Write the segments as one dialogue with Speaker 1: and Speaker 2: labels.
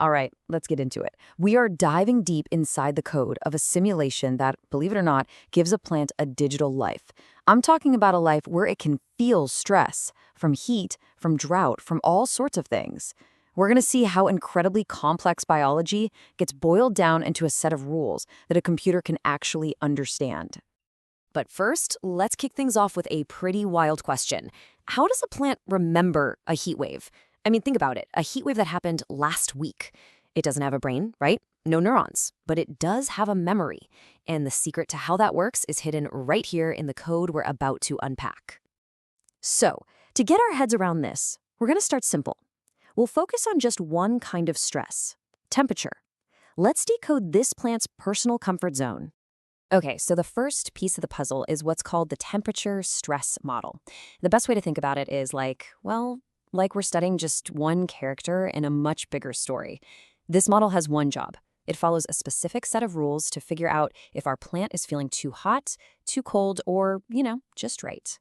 Speaker 1: All right, let's get into it. We are diving deep inside the code of a simulation that, believe it or not, gives a plant a digital life. I'm talking about a life where it can feel stress from heat, from drought, from all sorts of things. We're going to see how incredibly complex biology gets boiled down into a set of rules that a computer can actually understand. But first, let's kick things off with a pretty wild question. How does a plant remember a heat wave? I mean, think about it. A heat wave that happened last week. It doesn't have a brain, right? No neurons, but it does have a memory. And the secret to how that works is hidden right here in the code we're about to unpack. So, to get our heads around this, we're going to start simple. We'll focus on just one kind of stress, temperature. Let's decode this plant's personal comfort zone. Okay, so the first piece of the puzzle is what's called the temperature stress model. The best way to think about it is like we're studying just one character in a much bigger story. This model has one job. It follows a specific set of rules to figure out if our plant is feeling too hot, too cold, or, just right.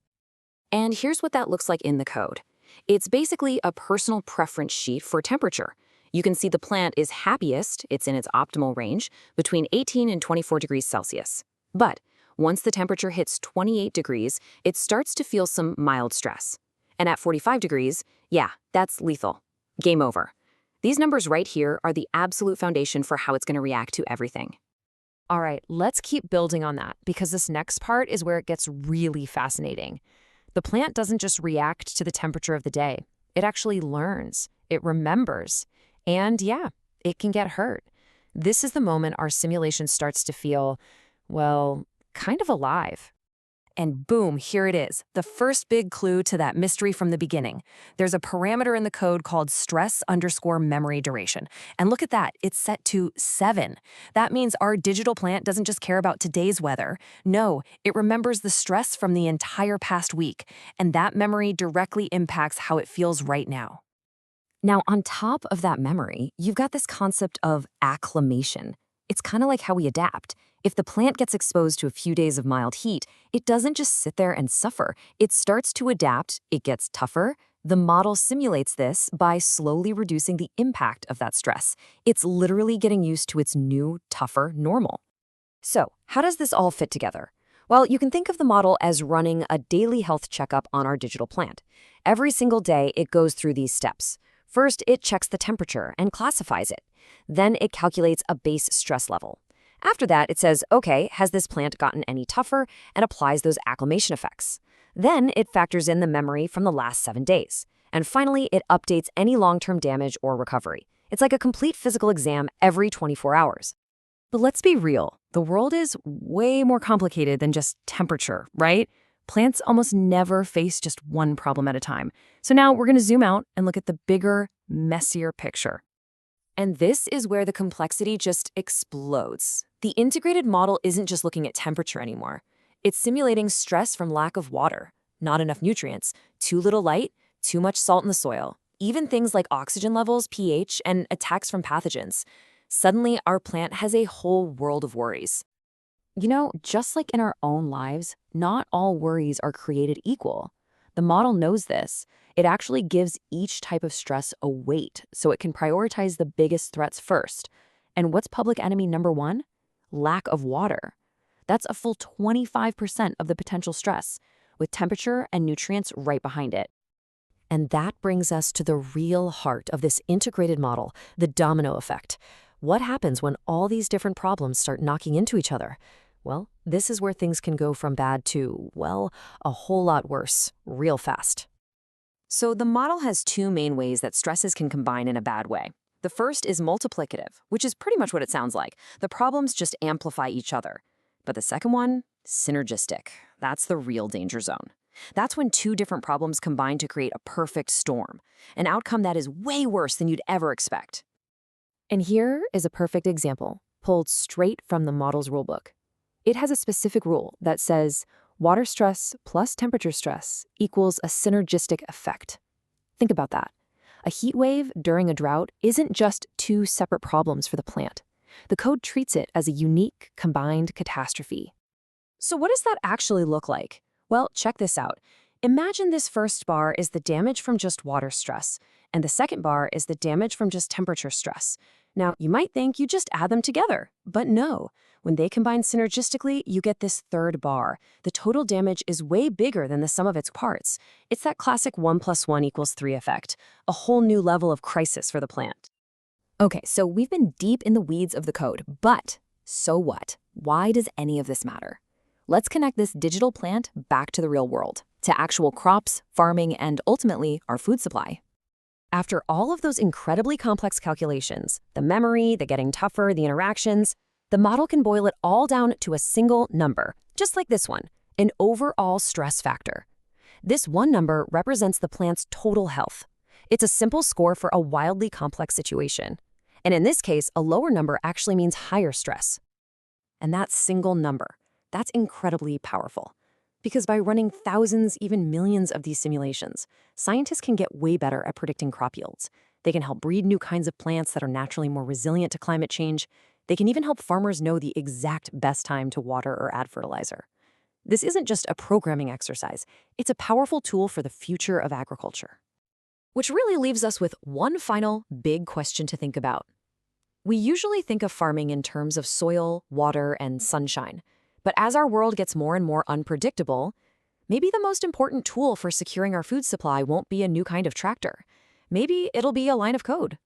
Speaker 1: And here's what that looks like in the code. It's basically a personal preference sheet for temperature. You can see the plant is happiest, it's in its optimal range, between 18 and 24 degrees Celsius. But once the temperature hits 28 degrees, it starts to feel some mild stress. And at 45 degrees, yeah, that's lethal. Game over. These numbers right here are the absolute foundation for how it's going to react to everything.
Speaker 2: All right, let's keep building on that because this next part is where it gets really fascinating. The plant doesn't just react to the temperature of the day. It actually learns. It remembers. And yeah, it can get hurt. This is the moment our simulation starts to feel, well, kind of alive.
Speaker 1: And boom, here it is, the first big clue to that mystery from the beginning. There's a parameter in the code called stress_memory duration. And look at that, it's set to 7. That means our digital plant doesn't just care about today's weather. No, it remembers the stress from the entire past week. And that memory directly impacts how it feels right now. Now, on top of that memory, you've got this concept of acclimation. It's kind of like how we adapt. If the plant gets exposed to a few days of mild heat, it doesn't just sit there and suffer. It starts to adapt, it gets tougher. The model simulates this by slowly reducing the impact of that stress. It's literally getting used to its new, tougher normal. So, how does this all fit together? Well, you can think of the model as running a daily health checkup on our digital plant. Every single day, it goes through these steps. First, it checks the temperature and classifies it. Then it calculates a base stress level. After that, it says, okay, has this plant gotten any tougher, and applies those acclimation effects. Then it factors in the memory from the last 7 days. And finally, it updates any long-term damage or recovery. It's like a complete physical exam every 24 hours. But let's be real, the world is way more complicated than just temperature, right? Plants almost never face just one problem at a time. So now we're going to zoom out and look at the bigger, messier picture. And this is where the complexity just explodes. The integrated model isn't just looking at temperature anymore. It's simulating stress from lack of water, not enough nutrients, too little light, too much salt in the soil, even things like oxygen levels, pH, and attacks from pathogens. Suddenly, our plant has a whole world of worries. Just like in our own lives, not all worries are created equal. The model knows this. It actually gives each type of stress a weight so it can prioritize the biggest threats first. And what's public enemy number 1? Lack of water. That's a full 25% of the potential stress, with temperature and nutrients right behind it. And that brings us to the real heart of this integrated model, the domino effect. What happens when all these different problems start knocking into each other? Well, this is where things can go from bad to, well, a whole lot worse, real fast. So the model has 2 main ways that stresses can combine in a bad way. The first is multiplicative, which is pretty much what it sounds like. The problems just amplify each other. But the second one, synergistic. That's the real danger zone. That's when 2 different problems combine to create a perfect storm, an outcome that is way worse than you'd ever expect. And here is a perfect example, pulled straight from the model's rulebook. It has a specific rule that says water stress plus temperature stress equals a synergistic effect. Think about that. A heat wave during a drought isn't just 2 separate problems for the plant. The code treats it as a unique, combined catastrophe. So what does that actually look like? Well, check this out. Imagine this first bar is the damage from just water stress, And the second bar is the damage from just temperature stress. Now, you might think you just add them together, but no. When they combine synergistically, you get this third bar. The total damage is way bigger than the sum of its parts. It's that classic 1 + 1 = 3 effect, a whole new level of crisis for the plant.
Speaker 2: Okay, so we've been deep in the weeds of the code, but so what? Why does any of this matter? Let's connect this digital plant back to the real world, to actual crops, farming, and ultimately our food supply. After all of those incredibly complex calculations, the memory, the getting tougher, the interactions, the model can boil it all down to a single number, just like this one, an overall stress factor. This one number represents the plant's total health. It's a simple score for a wildly complex situation. And in this case, a lower number actually means higher stress.
Speaker 1: And that single number, that's incredibly powerful. Because by running thousands, even millions of these simulations, scientists can get way better at predicting crop yields. They can help breed new kinds of plants that are naturally more resilient to climate change. They can even help farmers know the exact best time to water or add fertilizer. This isn't just a programming exercise. It's a powerful tool for the future of agriculture.
Speaker 2: Which really leaves us with one final big question to think about. We usually think of farming in terms of soil, water, and sunshine. But as our world gets more and more unpredictable, maybe the most important tool for securing our food supply won't be a new kind of tractor. Maybe it'll be a line of code.